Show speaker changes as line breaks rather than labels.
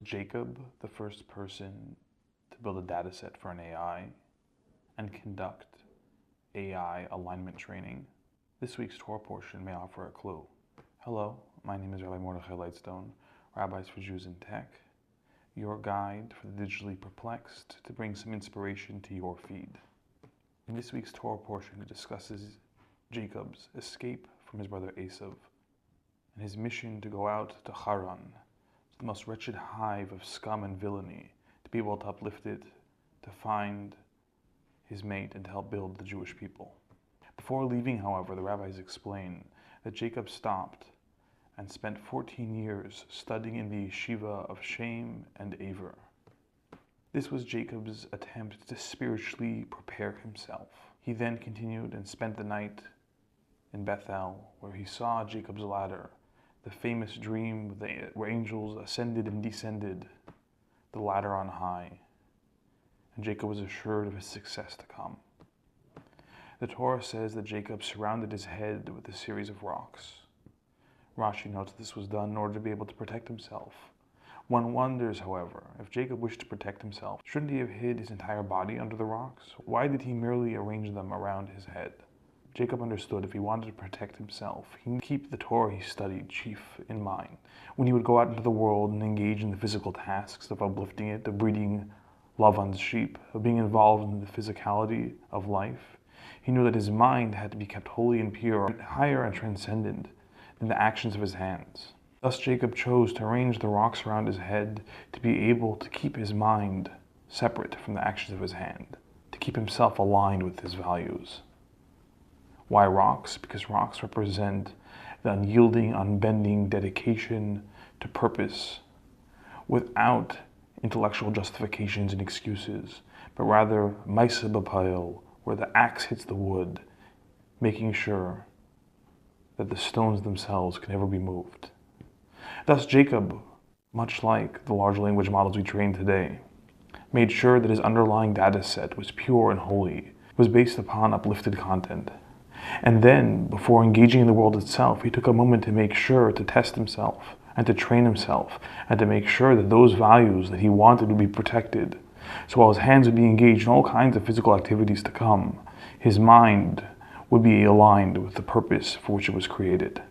Jacob, the first person to build a data set for an AI and conduct AI alignment training. This week's Torah portion may offer a clue. Hello, my name is Rabbi Mordechai Lightstone, Rabbis for Jews in Tech, your guide for the digitally perplexed to bring some inspiration to your feed. In this week's Torah portion, it discusses Jacob's escape from his brother Esav and his mission to go out to Haran, the most wretched hive of scum and villainy, to be able to uplift it, to find his mate, and to help build the Jewish people. Before leaving, however, the rabbis explain that Jacob stopped and spent 14 years studying in the yeshiva of Shem and Aver. This was Jacob's attempt to spiritually prepare himself. He then continued and spent the night in Bethel, where he saw Jacob's ladder, the famous dream where angels ascended and descended the ladder on high, and Jacob was assured of his success to come. The Torah says that Jacob surrounded his head with a series of rocks. Rashi notes this was done in order to be able to protect himself. One wonders, however, if Jacob wished to protect himself, shouldn't he have hid his entire body under the rocks? Why did he merely arrange them around his head? Jacob understood if he wanted to protect himself, he would keep the Torah he studied chief in mind. When he would go out into the world and engage in the physical tasks of uplifting it, of breeding Lavan's sheep, of being involved in the physicality of life, he knew that his mind had to be kept holy and pure, higher and transcendent than the actions of his hands. Thus Jacob chose to arrange the rocks around his head to be able to keep his mind separate from the actions of his hand, to keep himself aligned with his values. Why rocks? Because rocks represent the unyielding, unbending dedication to purpose without intellectual justifications and excuses, but rather maisa b'payil, where the axe hits the wood, making sure that the stones themselves can never be moved. Thus Jacob, much like the large language models we train today, made sure that his underlying data set was pure and holy, was based upon uplifted content. And then, before engaging in the world itself, he took a moment to make sure to test himself and to train himself and to make sure that those values that he wanted would be protected. So while his hands would be engaged in all kinds of physical activities to come, his mind would be aligned with the purpose for which it was created.